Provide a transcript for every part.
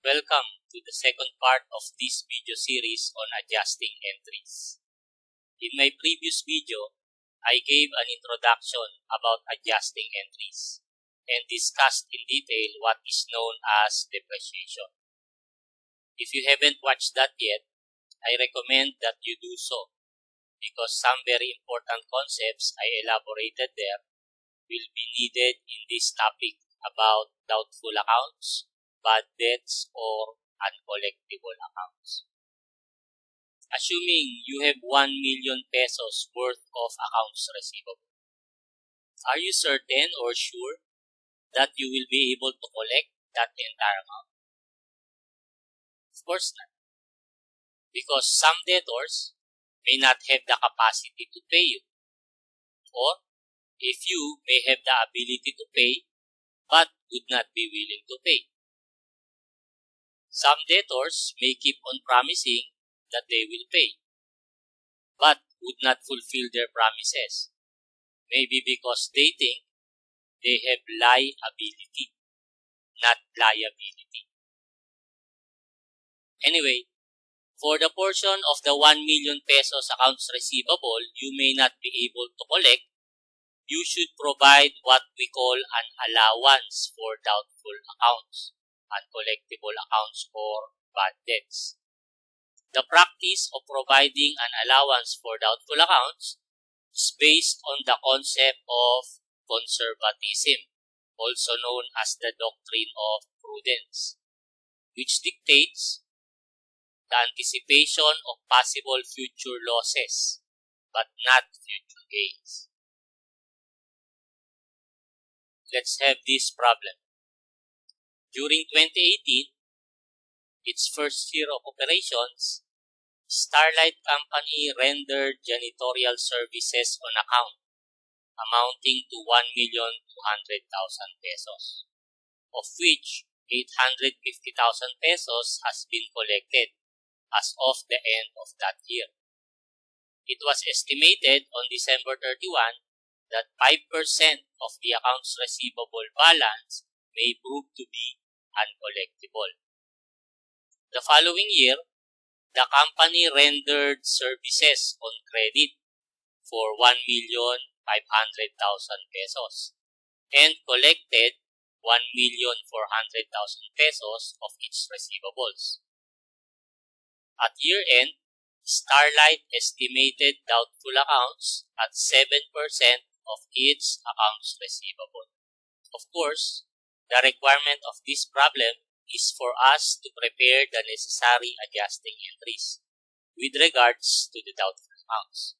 Welcome to the second part of this video series on adjusting entries. In my previous video, I gave an introduction about adjusting entries and discussed in detail what is known as depreciation. If you haven't watched that yet, I recommend that you do so because some very important concepts I elaborated there will be needed in this topic about doubtful accounts, bad debts, or uncollectible accounts. Assuming you have 1 million pesos worth of accounts receivable, are you certain or sure that you will be able to collect that entire amount? Of course not, because some debtors may not have the capacity to pay you, or if you may have the ability to pay but would not be willing to pay. Some debtors may keep on promising that they will pay, but would not fulfill their promises, maybe because they think they have liability, not liability. Anyway, for the portion of the 1 million pesos accounts receivable you may not be able to collect, you should provide what we call an allowance for doubtful accounts, uncollectible accounts, or bad debts. The practice of providing an allowance for doubtful accounts is based on the concept of conservatism, also known as the doctrine of prudence, which dictates the anticipation of possible future losses, but not future gains. Let's have this problem. During 2018, its first year of operations, Starlight Company rendered janitorial services on account amounting to 1,200,000 pesos, of which 850,000 pesos has been collected as of the end of that year. It was estimated on December 31 that 5% of the accounts receivable balance may prove to be uncollectible. The following year, the company rendered services on credit for 1,500,000 pesos and collected 1,400,000 pesos of its receivables. At year end, Starlight estimated doubtful accounts at 7% of its accounts receivable. Of course, the requirement of this problem is for us to prepare the necessary adjusting entries with regards to the doubtful accounts.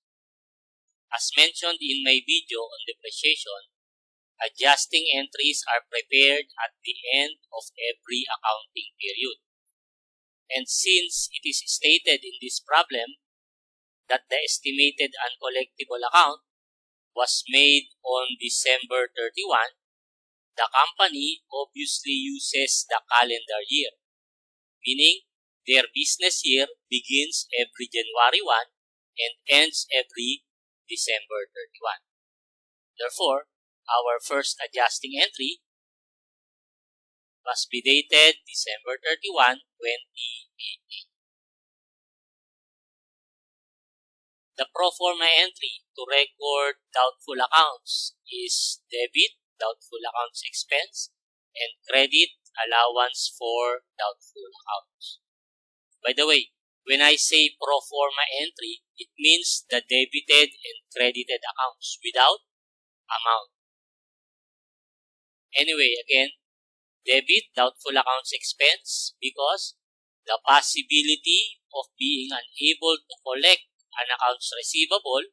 As mentioned in my video on depreciation, adjusting entries are prepared at the end of every accounting period. And since it is stated in this problem that the estimated uncollectible account was made on December 31, the company obviously uses the calendar year, meaning their business year begins every January 1 and ends every December 31. Therefore, our first adjusting entry must be dated December 31, 2018. The pro forma entry to record doubtful accounts is debit, doubtful accounts expense, and credit, allowance for doubtful accounts. By the way, when I say pro forma entry, it means the debited and credited accounts without amount. Anyway, again, debit, doubtful accounts expense, because the possibility of being unable to collect an accounts receivable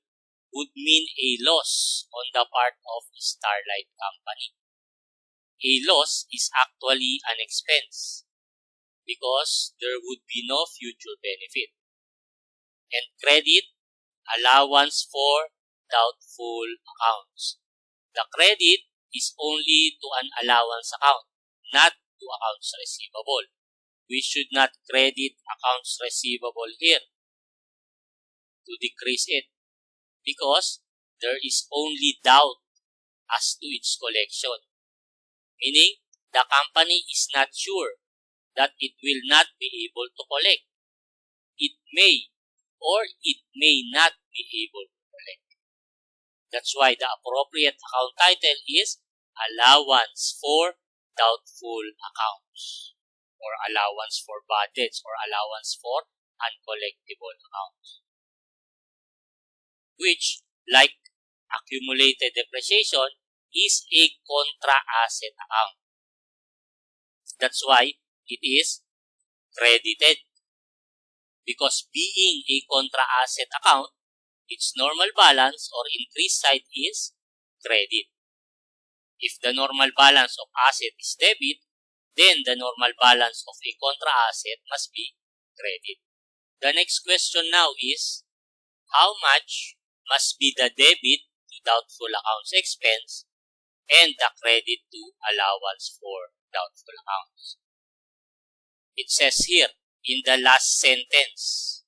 would mean a loss on the part of Starlight Company. A loss is actually an expense because there would be no future benefit. And credit, allowance for doubtful accounts. The credit is only to an allowance account, not to accounts receivable. We should not credit accounts receivable here to decrease it because there is only doubt as to its collection, meaning the company is not sure that it will not be able to collect. It may or it may not be able to collect. That's why the appropriate account title is Allowance for Doubtful Accounts, or Allowance for Bad Debts, or Allowance for Uncollectible Accounts, which, like accumulated depreciation, is a contra-asset account. That's why it is credited, because being a contra-asset account, its normal balance or increased side is credit. If the normal balance of asset is debit, then the normal balance of a contra-asset must be credit. The next question now is, how much must be the debit to doubtful accounts expense and the credit to allowance for doubtful accounts? It says here in the last sentence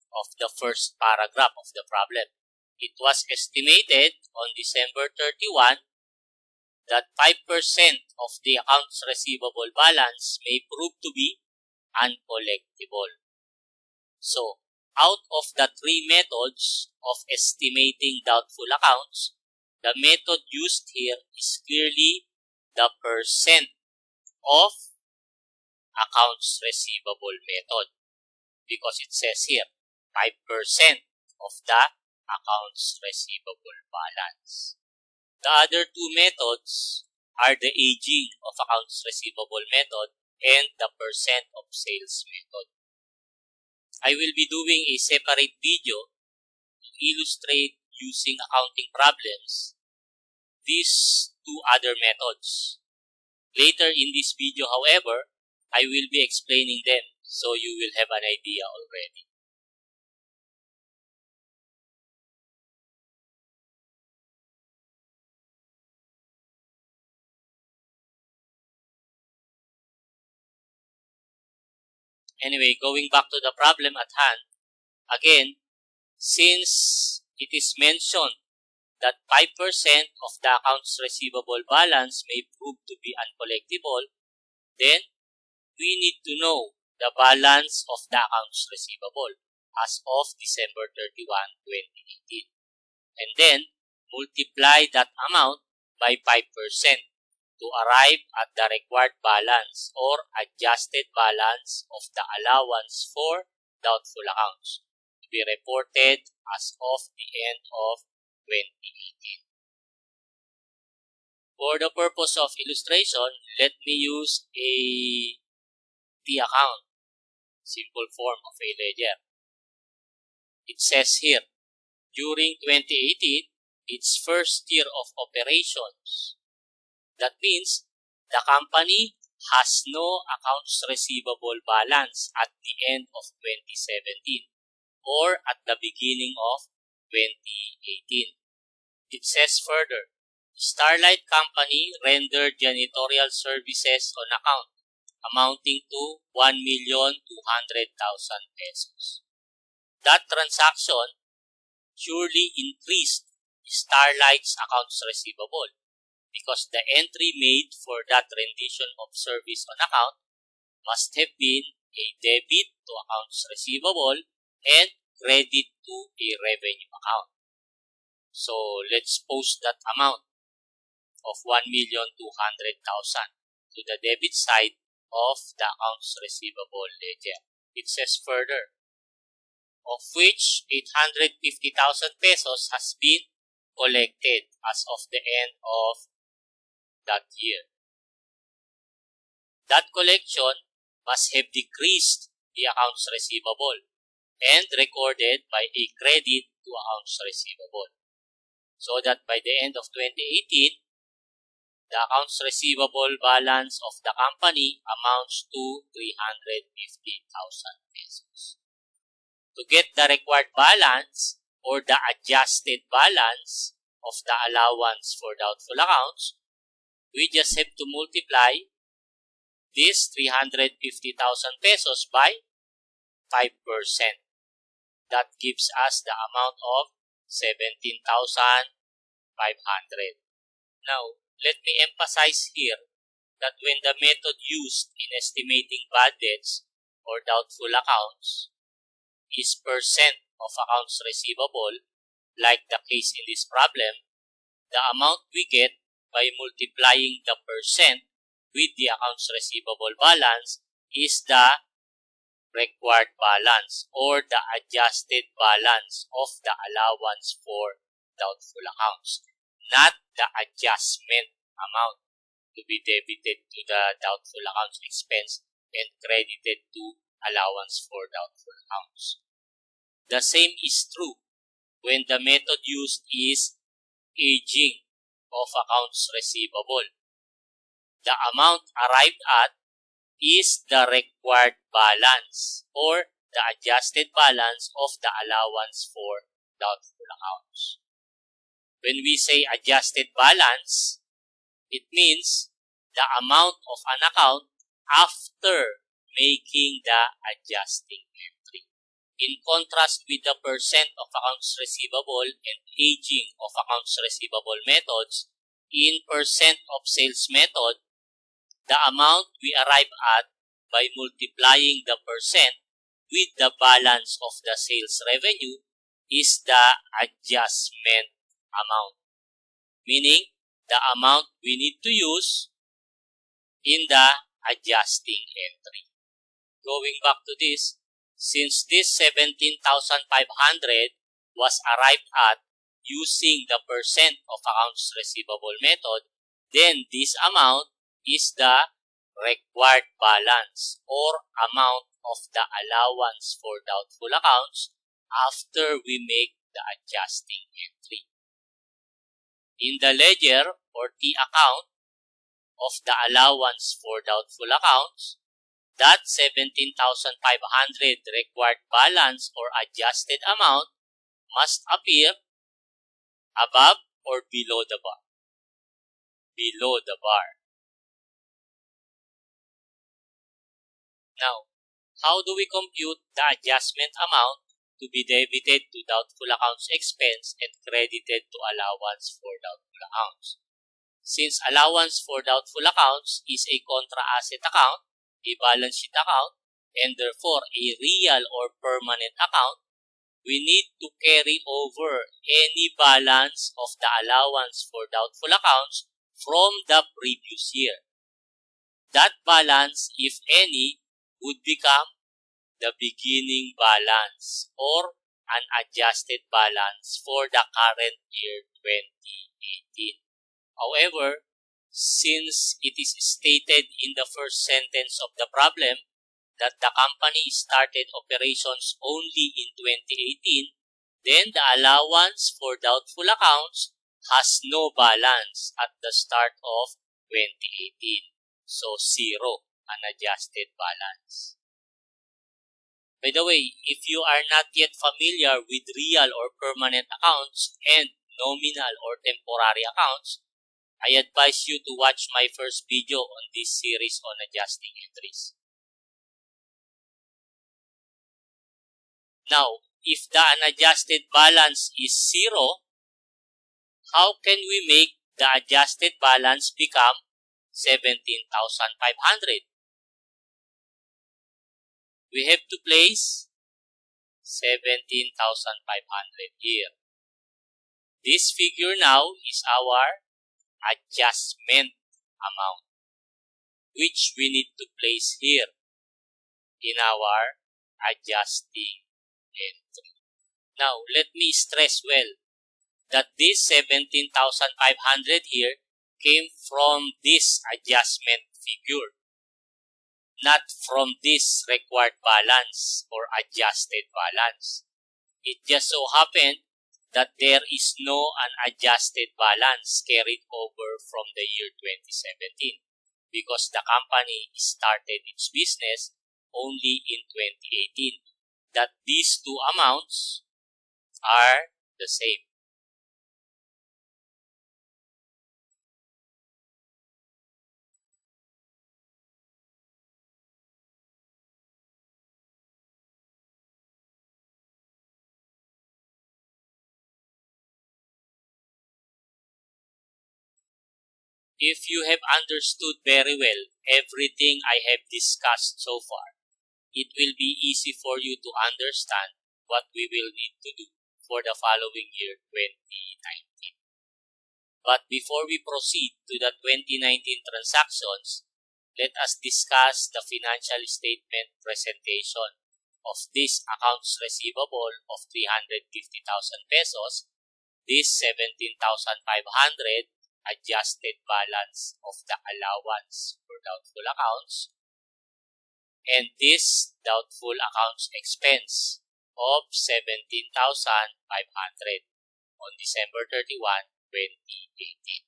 of the first paragraph of the problem, it was estimated on December 31 that 5% of the accounts receivable balance may prove to be uncollectible. So, out of the three methods of estimating doubtful accounts, the method used here is clearly the percent of accounts receivable method, because it says here 5% of the accounts receivable balance. The other two methods are the aging of accounts receivable method and the percent of sales method. I will be doing a separate video to illustrate using accounting problems these two other methods. Later in this video, however, I will be explaining them so you will have an idea already. Anyway, going back to the problem at hand, again, since it is mentioned that 5% of the accounts receivable balance may prove to be uncollectible, then we need to know the balance of the accounts receivable as of December 31, 2018. And then, multiply that amount by 5% to arrive at the required balance or adjusted balance of the allowance for doubtful accounts to be reported as of the end of 2018. For the purpose of illustration, let me use a T account, simple form of a ledger. It says here, during 2018, its first year of operations. That means the company has no accounts receivable balance at the end of 2017 or at the beginning of 2018. It says further, Starlight Company rendered janitorial services on account amounting to 1,200,000 pesos. That transaction surely increased Starlight's accounts receivable, because the entry made for that rendition of service on account must have been a debit to accounts receivable and credit to a revenue account. So, let's post that amount of 1,200,000 to the debit side of the accounts receivable ledger. It says further, of which 850,000 pesos has been collected as of the end of that year. That collection must have decreased the accounts receivable and recorded by a credit to accounts receivable, so that by the end of 2018, the accounts receivable balance of the company amounts to 350,000 pesos. To get the required balance or the adjusted balance of the allowance for doubtful accounts, we just have to multiply this 350,000 pesos by 5%. That gives us the amount of 17,500. Now, let me emphasize here that when the method used in estimating bad debts or doubtful accounts is percent of accounts receivable, like the case in this problem, the amount we get by multiplying the percent with the accounts receivable balance is the required balance or the adjusted balance of the allowance for doubtful accounts, not the adjustment amount to be debited to the doubtful accounts expense and credited to allowance for doubtful accounts. The same is true when the method used is aging of accounts receivable. The amount arrived at is the required balance or the adjusted balance of the allowance for doubtful accounts. When we say adjusted balance, it means the amount of an account after making the adjusting entry. In contrast with the percent of accounts receivable and aging of accounts receivable methods, in percent of sales method, the amount we arrive at by multiplying the percent with the balance of the sales revenue is the adjustment amount, meaning the amount we need to use in the adjusting entry. Going back to this, since this 17,500 was arrived at using the percent of accounts receivable method, then this amount is the required balance or amount of the allowance for doubtful accounts after we make the adjusting entry. In the ledger or T account of the allowance for doubtful accounts, that 17,500 required balance or adjusted amount must appear above or below the bar. Below the bar. Now, how do we compute the adjustment amount to be debited to doubtful accounts expense and credited to allowance for doubtful accounts? Since allowance for doubtful accounts is a contra asset account, a balance sheet account, and therefore a real or permanent account, we need to carry over any balance of the allowance for doubtful accounts from the previous year. That balance, if any, would become the beginning balance or an adjusted balance for the current year 2018. However, since it is stated in the first sentence of the problem that the company started operations only in 2018, then the allowance for doubtful accounts has no balance at the start of 2018. So, zero, unadjusted balance. By the way, if you are not yet familiar with real or permanent accounts and nominal or temporary accounts, I advise you to watch my first video on this series on adjusting entries. Now, if the unadjusted balance is zero, how can we make the adjusted balance become 17,500? We have to place 17,500 here. This figure now is our adjustment amount, which we need to place here in our adjusting entry. Now, let me stress well that this 17,500 here came from this adjustment figure, not from this required balance or adjusted balance. It just so happened that there is no unadjusted balance carried over from the year 2017 because the company started its business only in 2018. That these two amounts are the same. If you have understood very well everything I have discussed so far, it will be easy for you to understand what we will need to do for the following year, 2019. But before we proceed to the 2019 transactions, let us discuss the financial statement presentation of this accounts receivable of 350,000 pesos, this 17,500 adjusted balance of the allowance for doubtful accounts, and this doubtful accounts expense of 17,500 on December 31, 2018.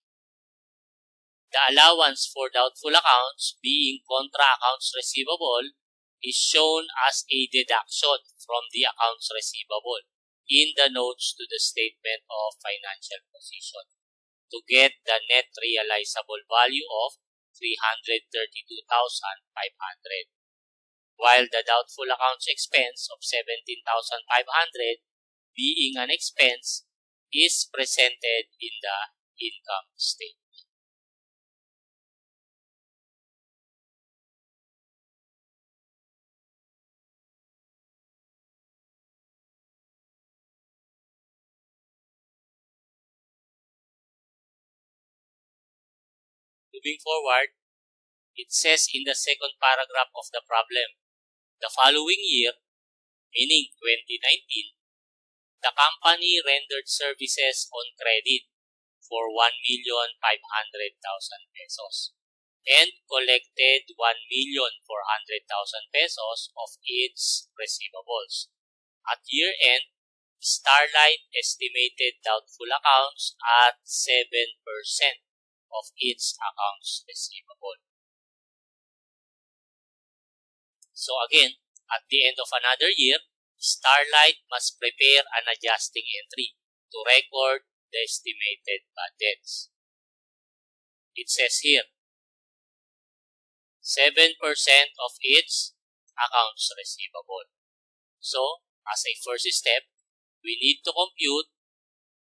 The allowance for doubtful accounts, being contra accounts receivable, is shown as a deduction from the accounts receivable in the notes to the statement of financial position to get the net realizable value of 332,500, while the doubtful accounts expense of 17,500, being an expense, is presented in the income statement. Moving forward, it says in the second paragraph of the problem, the following year, meaning 2019, the company rendered services on credit for 1,500,000 pesos and collected 1,400,000 pesos of its receivables. At year end, Starlight estimated doubtful accounts at 7% of its accounts receivable. So again, at the end of another year, Starlight must prepare an adjusting entry to record the estimated bad debts. It says here, 7% of its accounts receivable. So, as a first step, we need to compute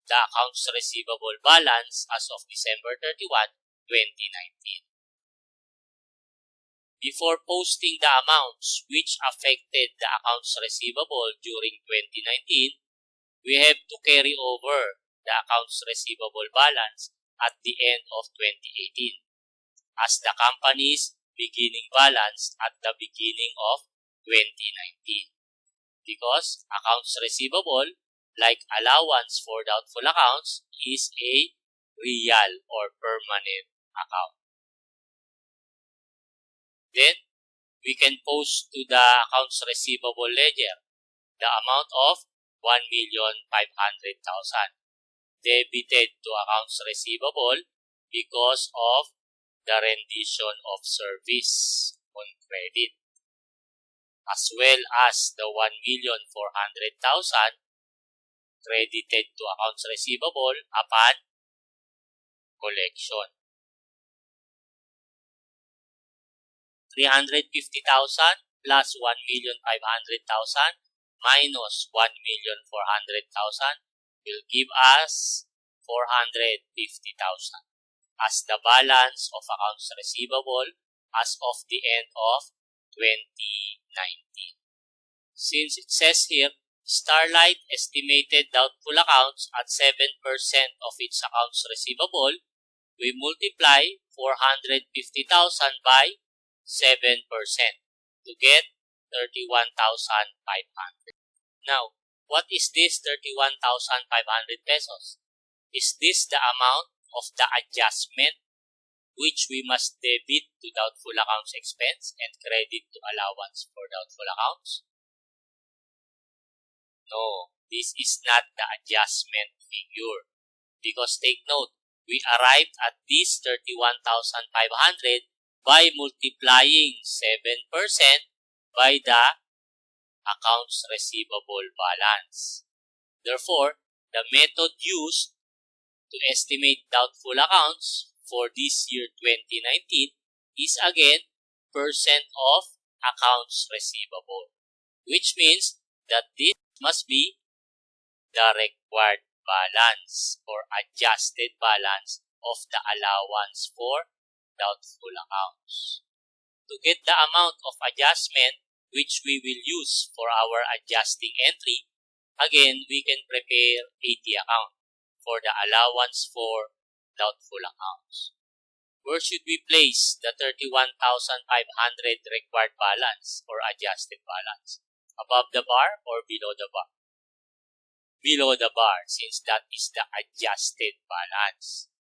the accounts receivable balance as of December 31, 2019. Before posting the amounts which affected the accounts receivable during 2019, we have to carry over the accounts receivable balance at the end of 2018 as the company's beginning balance at the beginning of 2019. Because accounts receivable, like allowance for doubtful accounts, is a real or permanent account. Then, we can post to the accounts receivable ledger the amount of 1,500,000 debited to accounts receivable because of the rendition of service on credit, as well as the 1,400,000 credited to accounts receivable upon collection. 350,000 plus 1,500,000 minus 1,400,000 will give us 450,000 as the balance of accounts receivable as of the end of 2019. Since it says here, Starlight estimated doubtful accounts at 7% of its accounts receivable, we multiply 450,000 by 7% to get 31,500. Now, what is this 31,500 pesos? Is this the amount of the adjustment which we must debit to doubtful accounts expense and credit to allowance for doubtful accounts? No, this is not the adjustment figure. Because take note, we arrived at this 31,500 by multiplying 7% by the accounts receivable balance. Therefore, the method used to estimate doubtful accounts for this year 2019 is again percent of accounts receivable, which means that this must be the required balance or adjusted balance of the allowance for doubtful accounts. To get the amount of adjustment which we will use for our adjusting entry, again, we can prepare 80 account for the allowance for doubtful accounts. Where should we place the 31,500 required balance or adjusted balance? Above the bar or below the bar? Below the bar, since that is the adjusted balance.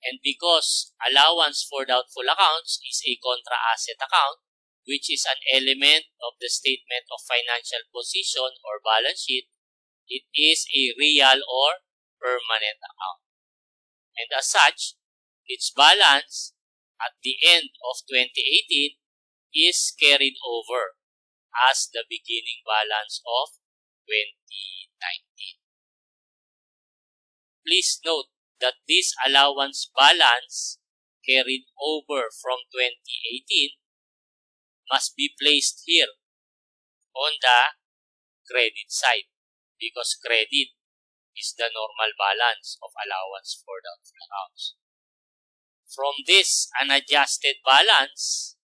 And because allowance for doubtful accounts is a contra-asset account, which is an element of the statement of financial position or balance sheet, it is a real or permanent account. And as such, its balance at the end of 2018 is carried over as the beginning balance of 2019. Please note that this allowance balance carried over from 2018 must be placed here on the credit side, because credit is the normal balance of allowance for doubtful accounts. From this unadjusted balance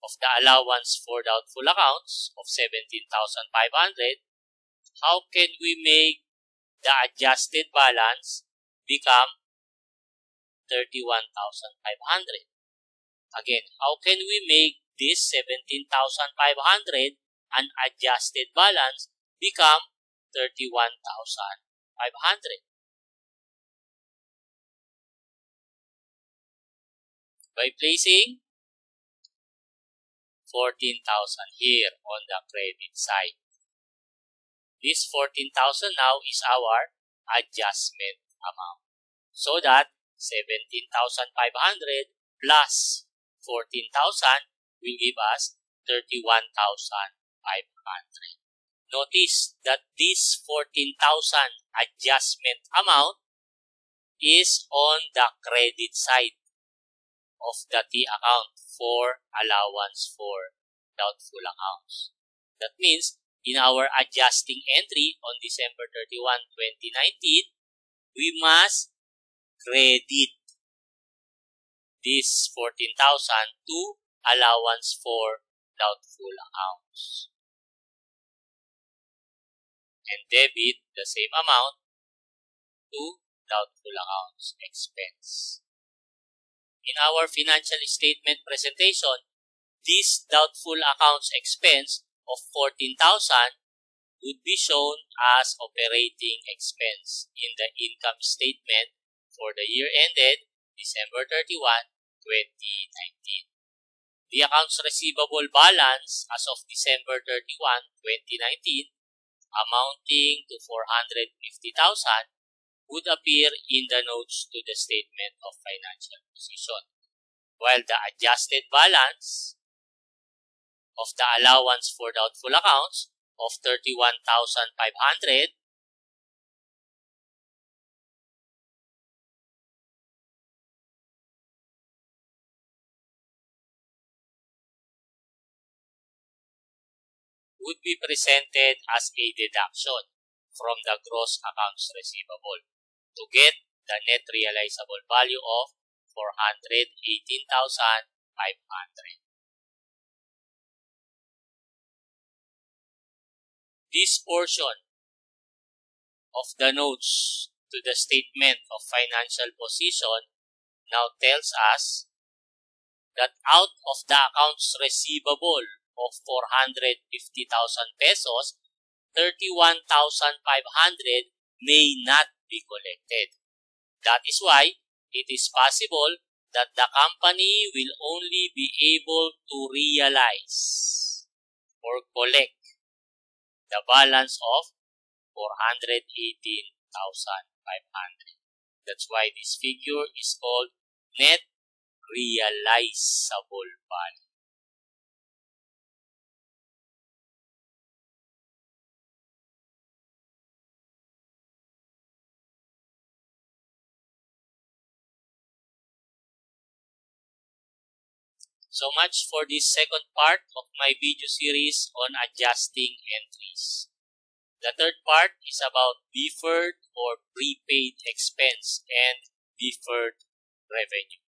of the allowance for doubtful accounts of 17,500, how can we make the adjusted balance become 31,500? Again, how can we make this 17,500 unadjusted balance become 31,500? By placing 14,000 here on the credit side. This 14,000 now is our adjustment amount. So that 17,500 plus 14,000 will give us 31,500. Notice that this 14,000 adjustment amount is on the credit side of the T account for allowance for doubtful accounts. That means in our adjusting entry on December 31, 2019, we must credit this 14,000 to allowance for doubtful accounts and debit the same amount to doubtful accounts expense. In our financial statement presentation, this doubtful accounts expense of 14,000 would be shown as operating expense in the income statement for the year ended December 31, 2019. The accounts receivable balance as of December 31, 2019 amounting to 450,000 would appear in the notes to the statement of financial position, while the adjusted balance of the allowance for doubtful accounts of 31,500 would be presented as a deduction from the gross accounts receivable to get the net realizable value of 418,500. This portion of the notes to the statement of financial position now tells us that out of the accounts receivable of 450,000 pesos, 31,500 may not be collected. That is why it is possible that the company will only be able to realize or collect the balance of 418,500. That's why this figure is called net realizable value. So much for this second part of my video series on adjusting entries. The third part is about deferred or prepaid expense and deferred revenue.